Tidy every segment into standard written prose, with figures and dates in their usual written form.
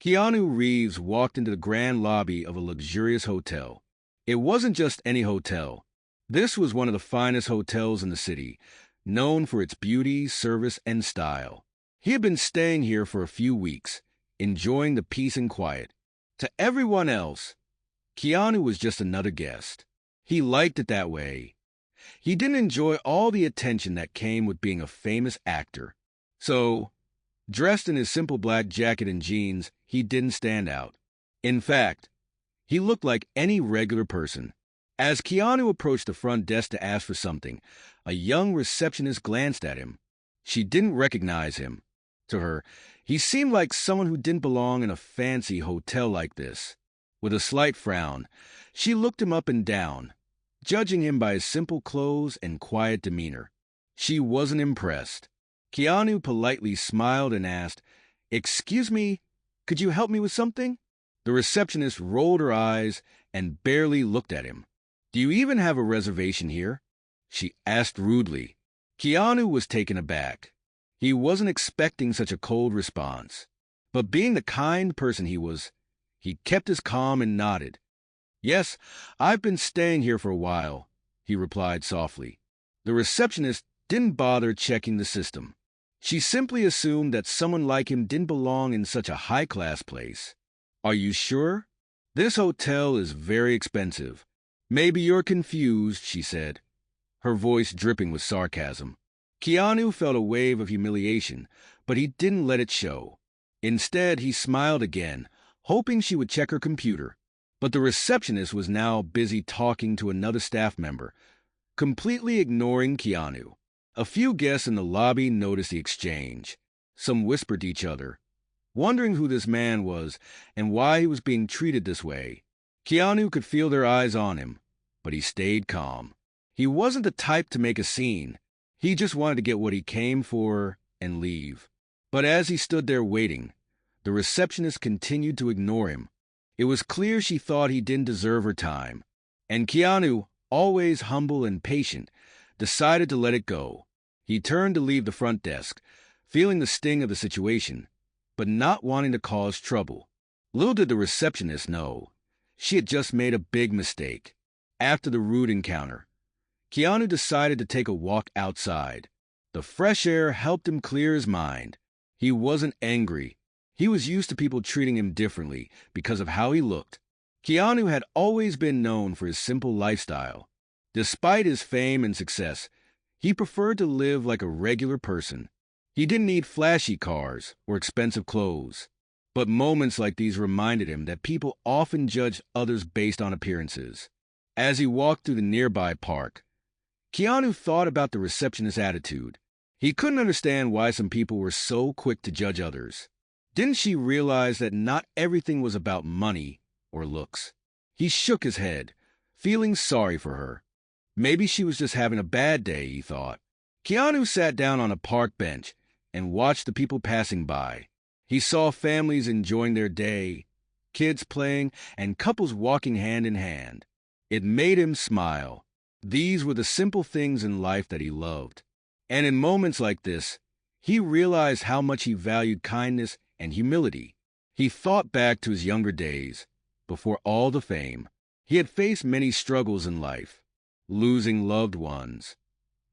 Keanu Reeves walked into the grand lobby of a luxurious hotel. It wasn't just any hotel. This was one of the finest hotels in the city, known for its beauty, service, and style. He had been staying here for a few weeks, enjoying the peace and quiet. To everyone else, Keanu was just another guest. He liked it that way. He didn't enjoy all the attention that came with being a famous actor. So, dressed in his simple black jacket and jeans, he didn't stand out. In fact, he looked like any regular person. As Keanu approached the front desk to ask for something, a young receptionist glanced at him. She didn't recognize him. To her, he seemed like someone who didn't belong in a fancy hotel like this. With a slight frown, she looked him up and down, judging him by his simple clothes and quiet demeanor. She wasn't impressed. Keanu politely smiled and asked, "Excuse me, could you help me with something?" The receptionist rolled her eyes and barely looked at him. "Do you even have a reservation here?" she asked rudely. Keanu was taken aback. He wasn't expecting such a cold response. But being the kind person he was, he kept his calm and nodded. "Yes, I've been staying here for a while," he replied softly. The receptionist didn't bother checking the system. She simply assumed that someone like him didn't belong in such a high-class place. "Are you sure? This hotel is very expensive. Maybe you're confused," she said, her voice dripping with sarcasm. Keanu felt a wave of humiliation, but he didn't let it show. Instead, he smiled again, hoping she would check her computer. But the receptionist was now busy talking to another staff member, completely ignoring Keanu. A few guests in the lobby noticed the exchange. Some whispered to each other, wondering who this man was and why he was being treated this way. Keanu could feel their eyes on him, but he stayed calm. He wasn't the type to make a scene. He just wanted to get what he came for and leave. But as he stood there waiting, the receptionist continued to ignore him. It was clear she thought he didn't deserve her time. And Keanu, always humble and patient, decided to let it go. He turned to leave the front desk, feeling the sting of the situation, but not wanting to cause trouble. Little did the receptionist know, she had just made a big mistake. After the rude encounter, Keanu decided to take a walk outside. The fresh air helped him clear his mind. He wasn't angry. He was used to people treating him differently because of how he looked. Keanu had always been known for his simple lifestyle. Despite his fame and success, he preferred to live like a regular person. He didn't need flashy cars or expensive clothes. But moments like these reminded him that people often judge others based on appearances. As he walked through the nearby park, Keanu thought about the receptionist's attitude. He couldn't understand why some people were so quick to judge others. Didn't she realize that not everything was about money or looks? He shook his head, feeling sorry for her. Maybe she was just having a bad day, he thought. Keanu sat down on a park bench and watched the people passing by. He saw families enjoying their day, kids playing, and couples walking hand in hand. It made him smile. These were the simple things in life that he loved. And in moments like this, he realized how much he valued kindness and humility. He thought back to his younger days, before all the fame. He had faced many struggles in life, losing loved ones,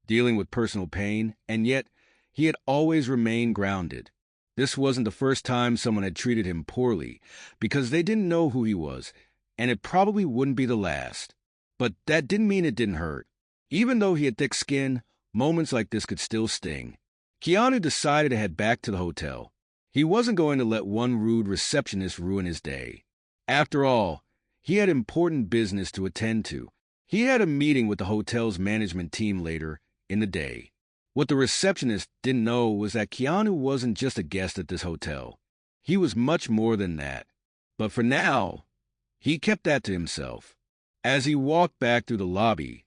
dealing with personal pain, and yet he had always remained grounded. This wasn't the first time someone had treated him poorly, because they didn't know who he was, and it probably wouldn't be the last. But that didn't mean it didn't hurt. Even though he had thick skin, moments like this could still sting. Keanu decided to head back to the hotel. He wasn't going to let one rude receptionist ruin his day. After all, he had important business to attend to. He had a meeting with the hotel's management team later in the day. What the receptionist didn't know was that Keanu wasn't just a guest at this hotel. He was much more than that. But for now, he kept that to himself. As he walked back through the lobby,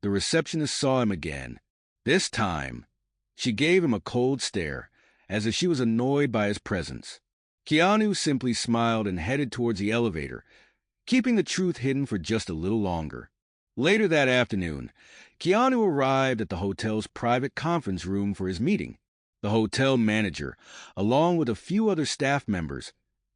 the receptionist saw him again. This time, she gave him a cold stare, as if she was annoyed by his presence. Keanu simply smiled and headed towards the elevator, keeping the truth hidden for just a little longer. Later that afternoon, Keanu arrived at the hotel's private conference room for his meeting. The hotel manager, along with a few other staff members,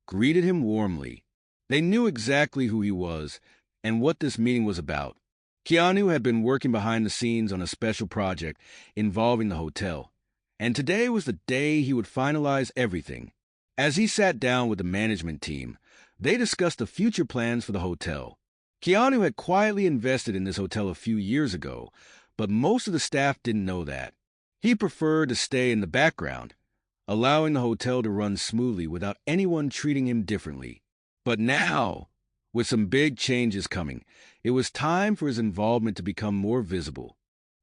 greeted him warmly. They knew exactly who he was and what this meeting was about. Keanu had been working behind the scenes on a special project involving the hotel, and today was the day he would finalize everything. As he sat down with the management team, they discussed the future plans for the hotel. Keanu had quietly invested in this hotel a few years ago, but most of the staff didn't know that. He preferred to stay in the background, allowing the hotel to run smoothly without anyone treating him differently. But now, with some big changes coming, it was time for his involvement to become more visible.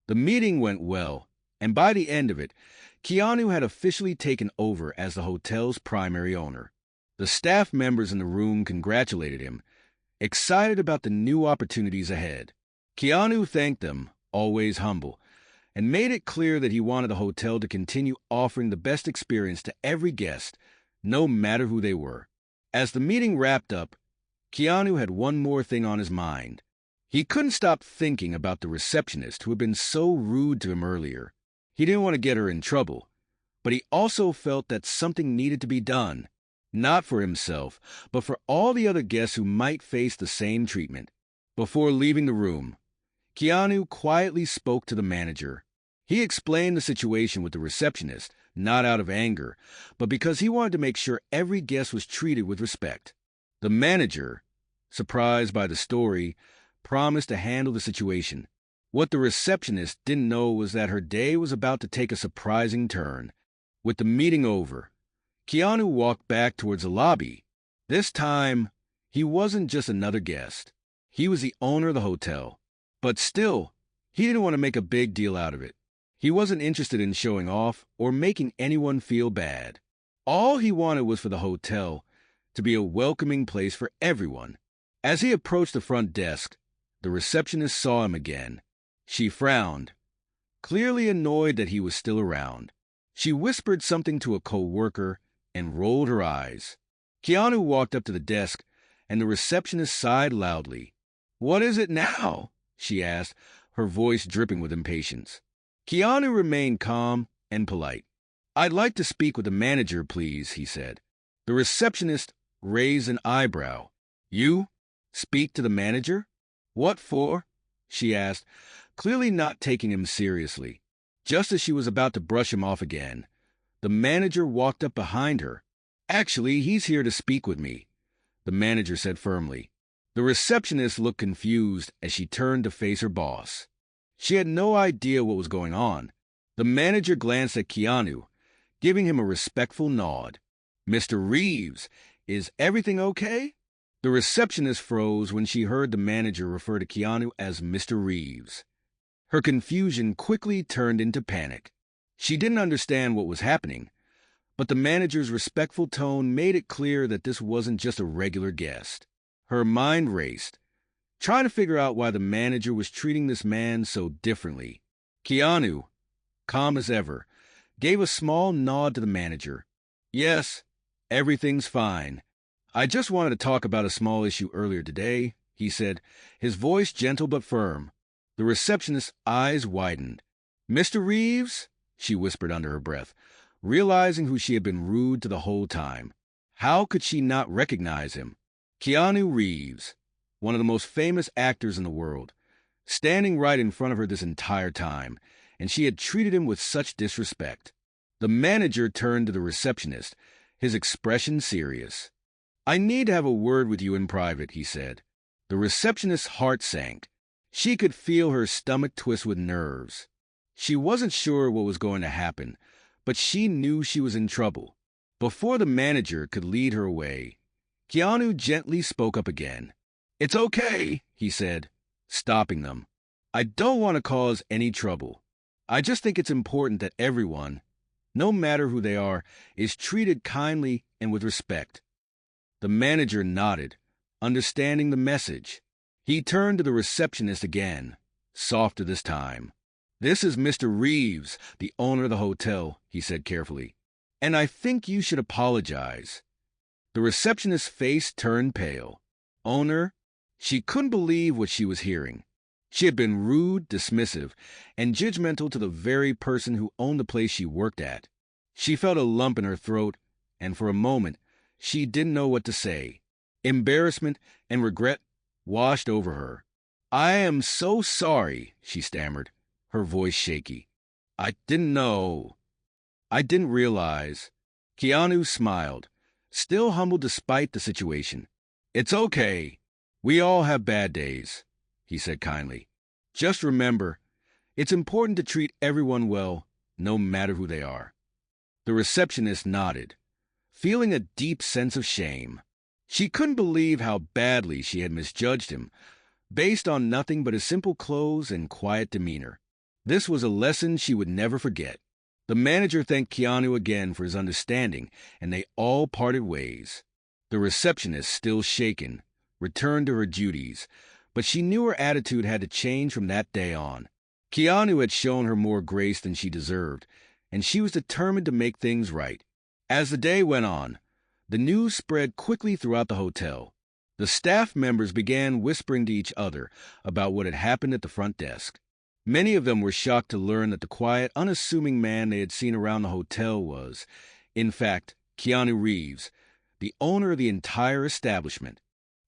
The meeting went well, and by the end of it, Keanu had officially taken over as the hotel's primary owner. The staff members in the room congratulated him, excited about the new opportunities ahead. Keanu thanked them, always humble, and made it clear that he wanted the hotel to continue offering the best experience to every guest, no matter who they were. As the meeting wrapped up, Keanu had one more thing on his mind. He couldn't stop thinking about the receptionist who had been so rude to him earlier. He didn't want to get her in trouble, but he also felt that something needed to be done, not for himself, but for all the other guests who might face the same treatment. Before leaving the room, Keanu quietly spoke to the manager. He explained the situation with the receptionist, not out of anger, but because he wanted to make sure every guest was treated with respect. The manager, surprised by the story, promised to handle the situation. What the receptionist didn't know was that her day was about to take a surprising turn. With the meeting over, Keanu walked back towards the lobby. This time, he wasn't just another guest. He was the owner of the hotel. But still, he didn't want to make a big deal out of it. He wasn't interested in showing off or making anyone feel bad. All he wanted was for the hotel to be a welcoming place for everyone. As he approached the front desk, the receptionist saw him again. She frowned, clearly annoyed that he was still around. She whispered something to a co-worker and rolled her eyes. Keanu walked up to the desk, and the receptionist sighed loudly. "What is it now?" she asked, her voice dripping with impatience. Keanu remained calm and polite. "I'd like to speak with the manager, please," he said. The receptionist raised an eyebrow. "You? Speak to the manager? What for?" she asked, clearly not taking him seriously. Just as she was about to brush him off again, the manager walked up behind her. "Actually, he's here to speak with me," the manager said firmly. The receptionist looked confused as she turned to face her boss. She had no idea what was going on. The manager glanced at Keanu, giving him a respectful nod. "Mr. Reeves, is everything okay?" The receptionist froze when she heard the manager refer to Keanu as Mr. Reeves. Her confusion quickly turned into panic. She didn't understand what was happening, but the manager's respectful tone made it clear that this wasn't just a regular guest. Her mind raced, trying to figure out why the manager was treating this man so differently. Keanu, calm as ever, gave a small nod to the manager. "Yes, everything's fine. I just wanted to talk about a small issue earlier today," he said, his voice gentle but firm. The receptionist's eyes widened. "Mr. Reeves?" she whispered under her breath, realizing who she had been rude to the whole time. How could she not recognize him? Keanu Reeves, one of the most famous actors in the world, standing right in front of her this entire time, and she had treated him with such disrespect. The manager turned to the receptionist, his expression serious. "I need to have a word with you in private," he said. The receptionist's heart sank. She could feel her stomach twist with nerves. She wasn't sure what was going to happen, but she knew she was in trouble. Before the manager could lead her away, Keanu gently spoke up again. "It's okay," he said, stopping them. "I don't want to cause any trouble. I just think it's important that everyone, no matter who they are, is treated kindly and with respect." The manager nodded, understanding the message. He turned to the receptionist again, softer this time. "This is Mr. Reeves, the owner of the hotel," he said carefully. "And I think you should apologize." The receptionist's face turned pale. Owner? She couldn't believe what she was hearing. She had been rude, dismissive, and judgmental to the very person who owned the place she worked at. She felt a lump in her throat, and for a moment, She didn't know what to say. Embarrassment and regret washed over her. "I am so sorry," she stammered, her voice shaky. "I didn't know. I didn't realize." Keanu smiled, still humbled despite the situation. "It's okay. We all have bad days," he said kindly. "Just remember, it's important to treat everyone well, no matter who they are." The receptionist nodded, feeling a deep sense of shame. She couldn't believe how badly she had misjudged him, based on nothing but his simple clothes and quiet demeanor. This was a lesson she would never forget. The manager thanked Keanu again for his understanding, and they all parted ways. The receptionist, still shaken, returned to her duties, but she knew her attitude had to change from that day on. Keanu had shown her more grace than she deserved, and she was determined to make things right. As the day went on, the news spread quickly throughout the hotel. The staff members began whispering to each other about what had happened at the front desk. Many of them were shocked to learn that the quiet, unassuming man they had seen around the hotel was, in fact, Keanu Reeves, the owner of the entire establishment.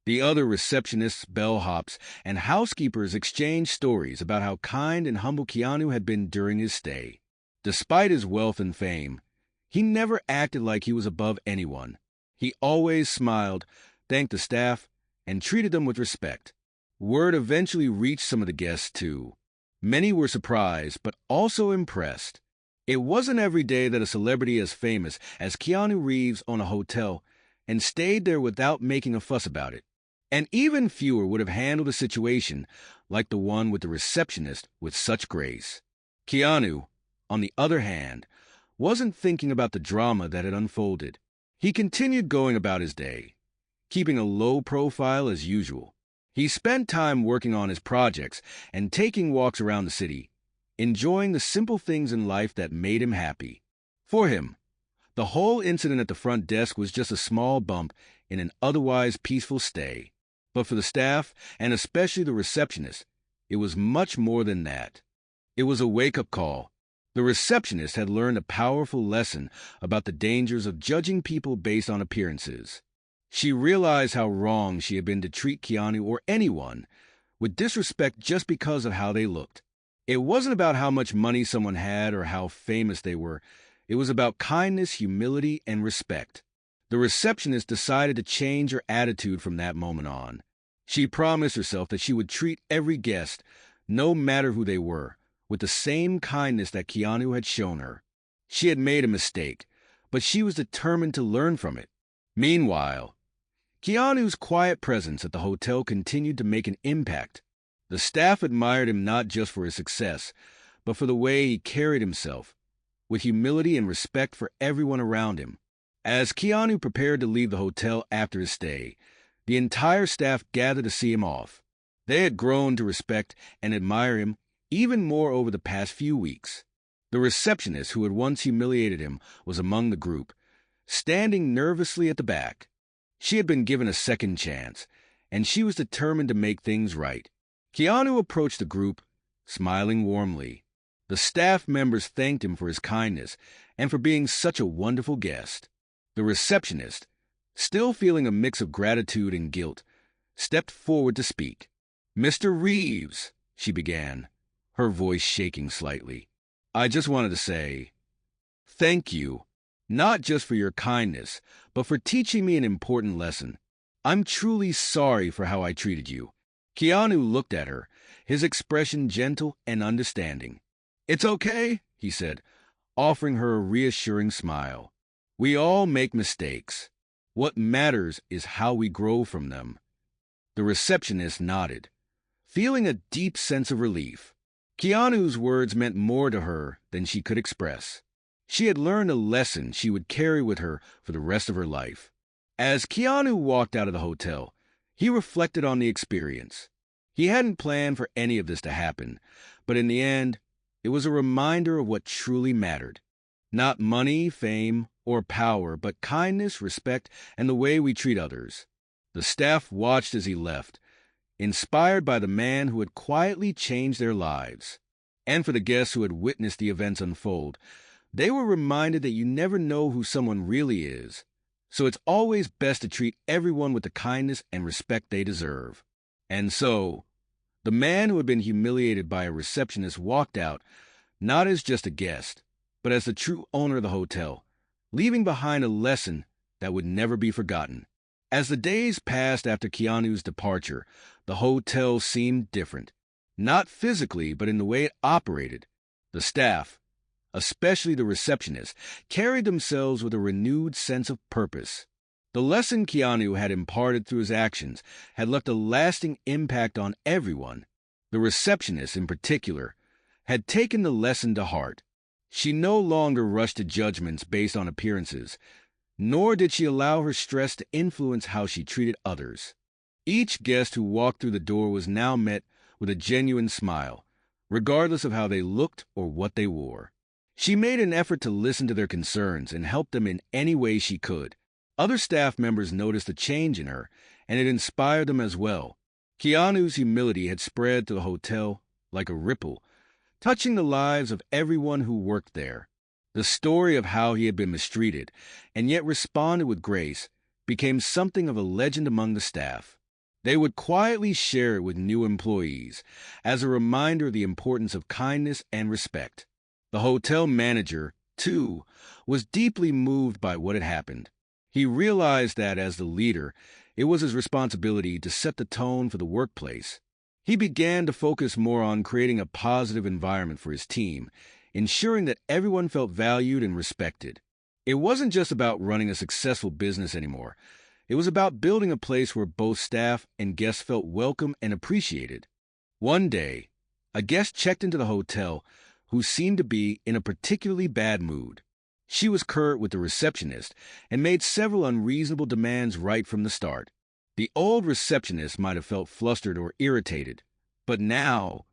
The other receptionists, bellhops, and housekeepers exchanged stories about how kind and humble Keanu had been during his stay. Despite his wealth and fame, he never acted like he was above anyone. He always smiled, thanked the staff, and treated them with respect. Word eventually reached some of the guests, too. Many were surprised, but also impressed. It wasn't every day that a celebrity as famous as Keanu Reeves owned a hotel and stayed there without making a fuss about it. And even fewer would have handled a situation like the one with the receptionist with such grace. Keanu, on the other hand, wasn't thinking about the drama that had unfolded. He continued going about his day, keeping a low profile as usual. He spent time working on his projects and taking walks around the city, enjoying the simple things in life that made him happy. For him, the whole incident at the front desk was just a small bump in an otherwise peaceful stay. But for the staff, and especially the receptionist, it was much more than that. It was a wake-up call. The receptionist had learned a powerful lesson about the dangers of judging people based on appearances. She realized how wrong she had been to treat Keanu or anyone with disrespect just because of how they looked. It wasn't about how much money someone had or how famous they were. It was about kindness, humility, and respect. The receptionist decided to change her attitude from that moment on. She promised herself that she would treat every guest, no matter who they were, with the same kindness that Keanu had shown her. She had made a mistake, but she was determined to learn from it. Meanwhile, Keanu's quiet presence at the hotel continued to make an impact. The staff admired him not just for his success, but for the way he carried himself, with humility and respect for everyone around him. As Keanu prepared to leave the hotel after his stay, the entire staff gathered to see him off. They had grown to respect and admire him even more over the past few weeks. The receptionist who had once humiliated him was among the group, standing nervously at the back. She had been given a second chance, and she was determined to make things right. Keanu approached the group, smiling warmly. The staff members thanked him for his kindness and for being such a wonderful guest. The receptionist, still feeling a mix of gratitude and guilt, stepped forward to speak. "Mr. Reeves," she began, her voice shaking slightly, "I just wanted to say thank you. Not just for your kindness, but for teaching me an important lesson. I'm truly sorry for how I treated you." Keanu looked at her, his expression gentle and understanding. "It's okay," he said, offering her a reassuring smile. "We all make mistakes. What matters is how we grow from them." The receptionist nodded, feeling a deep sense of relief. Keanu's words meant more to her than she could express. She had learned a lesson she would carry with her for the rest of her life. As Keanu walked out of the hotel, he reflected on the experience. He hadn't planned for any of this to happen, but in the end, it was a reminder of what truly mattered. Not money, fame, or power, but kindness, respect, and the way we treat others. The staff watched as he left, inspired by the man who had quietly changed their lives. And for the guests who had witnessed the events unfold, they were reminded that you never know who someone really is, So it's always best to treat everyone with the kindness and respect they deserve. And so, the man who had been humiliated by a receptionist walked out, not as just a guest, but as the true owner of the hotel, leaving behind a lesson that would never be forgotten. As the days passed after Keanu's departure, the hotel seemed different. Not physically, but in the way it operated. The staff, especially the receptionist, carried themselves with a renewed sense of purpose. The lesson Keanu had imparted through his actions had left a lasting impact on everyone. The receptionist, in particular, had taken the lesson to heart. She no longer rushed to judgments based on appearances, nor did she allow her stress to influence how she treated others. Each guest who walked through the door was now met with a genuine smile, regardless of how they looked or what they wore. She made an effort to listen to their concerns and help them in any way she could. Other staff members noticed the change in her, and it inspired them as well. Keanu's humility had spread to the hotel like a ripple, touching the lives of everyone who worked there. The story of how he had been mistreated, and yet responded with grace, became something of a legend among the staff. They would quietly share it with new employees, as a reminder of the importance of kindness and respect. The hotel manager, too, was deeply moved by what had happened. He realized that, as the leader, it was his responsibility to set the tone for the workplace. He began to focus more on creating a positive environment for his team, ensuring that everyone felt valued and respected. It wasn't just about running a successful business anymore. It was about building a place where both staff and guests felt welcome and appreciated. One day, a guest checked into the hotel who seemed to be in a particularly bad mood. She was curt with the receptionist and made several unreasonable demands right from the start. The old receptionist might have felt flustered or irritated, but now,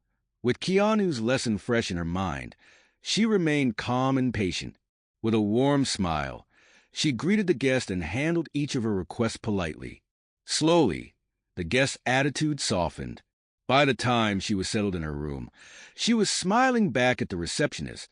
with Keanu's lesson fresh in her mind, she remained calm and patient. With a warm smile, she greeted the guest and handled each of her requests politely. Slowly, the guest's attitude softened. By the time she was settled in her room, she was smiling back at the receptionist,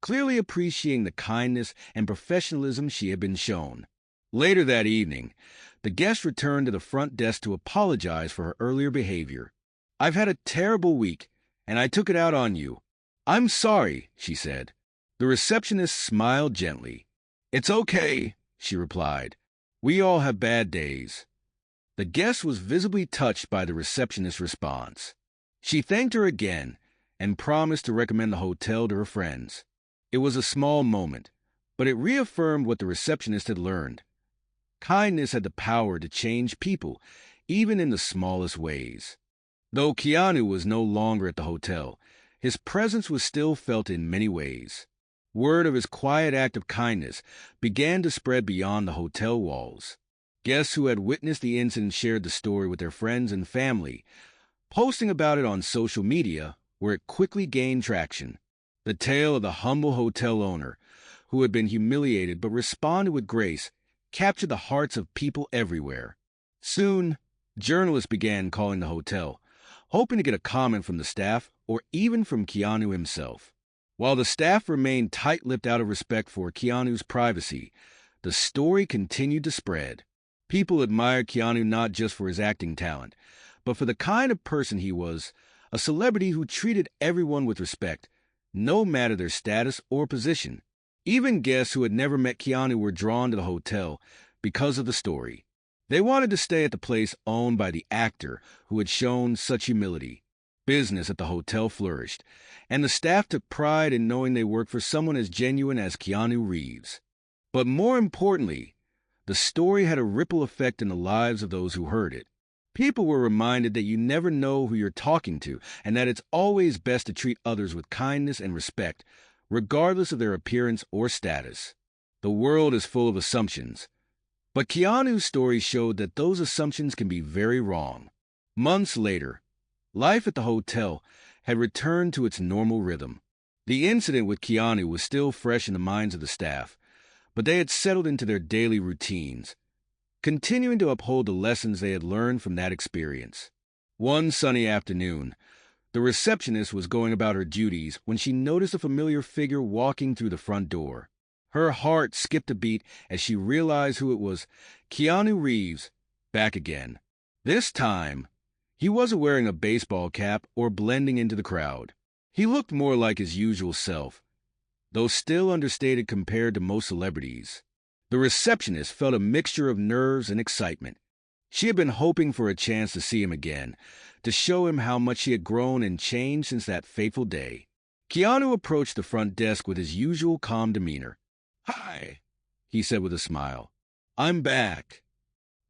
clearly appreciating the kindness and professionalism she had been shown. Later that evening, the guest returned to the front desk to apologize for her earlier behavior. "I've had a terrible week, and I took it out on you. I'm sorry," she said. The receptionist smiled gently. "It's okay," she replied. "We all have bad days." The guest was visibly touched by the receptionist's response. She thanked her again and promised to recommend the hotel to her friends. It was a small moment, but it reaffirmed what the receptionist had learned. Kindness had the power to change people, even in the smallest ways. Though Keanu was no longer at the hotel, his presence was still felt in many ways. Word of his quiet act of kindness began to spread beyond the hotel walls. Guests who had witnessed the incident shared the story with their friends and family, posting about it on social media, where it quickly gained traction. The tale of the humble hotel owner, who had been humiliated but responded with grace, captured the hearts of people everywhere. Soon, journalists began calling the hotel, hoping to get a comment from the staff or even from Keanu himself. While the staff remained tight-lipped out of respect for Keanu's privacy, the story continued to spread. People admired Keanu not just for his acting talent, but for the kind of person he was, a celebrity who treated everyone with respect, no matter their status or position. Even guests who had never met Keanu were drawn to the hotel because of the story. They wanted to stay at the place owned by the actor who had shown such humility. Business at the hotel flourished, and the staff took pride in knowing they worked for someone as genuine as Keanu Reeves. But more importantly, the story had a ripple effect in the lives of those who heard it. People were reminded that you never know who you're talking to, and that it's always best to treat others with kindness and respect, regardless of their appearance or status. The world is full of assumptions, but Keanu's story showed that those assumptions can be very wrong. Months later, life at the hotel had returned to its normal rhythm. The incident with Keanu was still fresh in the minds of the staff, but they had settled into their daily routines, continuing to uphold the lessons they had learned from that experience. One sunny afternoon, the receptionist was going about her duties when she noticed a familiar figure walking through the front door. Her heart skipped a beat as she realized who it was. Keanu Reeves, back again. This time, he wasn't wearing a baseball cap or blending into the crowd. He looked more like his usual self, though still understated compared to most celebrities. The receptionist felt a mixture of nerves and excitement. She had been hoping for a chance to see him again, to show him how much he had grown and changed since that fateful day. Keanu approached the front desk with his usual calm demeanor. "Hi," he said with a smile. "I'm back."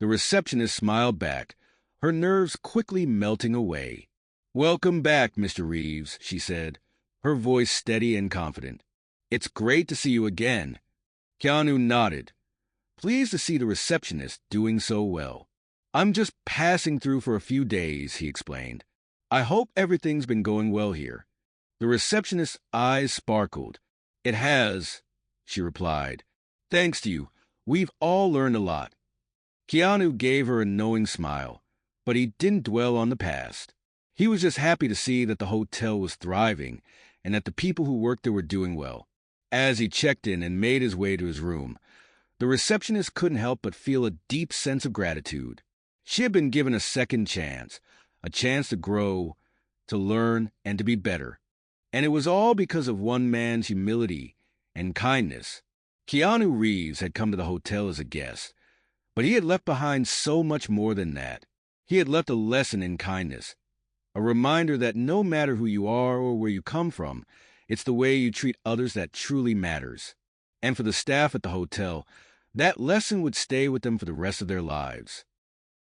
The receptionist smiled back, her nerves quickly melting away. "Welcome back, Mr. Reeves," she said, her voice steady and confident. "It's great to see you again." Keanu nodded, pleased to see the receptionist doing so well. "I'm just passing through for a few days," he explained. "I hope everything's been going well here." The receptionist's eyes sparkled. "It has," she replied. "Thanks to you, we've all learned a lot." Keanu gave her a knowing smile, but he didn't dwell on the past. He was just happy to see that the hotel was thriving and that the people who worked there were doing well. As he checked in and made his way to his room, the receptionist couldn't help but feel a deep sense of gratitude. She had been given a second chance, a chance to grow, to learn, and to be better. And it was all because of one man's humility and kindness. Keanu Reeves had come to the hotel as a guest, but he had left behind so much more than that. He had left a lesson in kindness, a reminder that no matter who you are or where you come from, it's the way you treat others that truly matters. And for the staff at the hotel, that lesson would stay with them for the rest of their lives.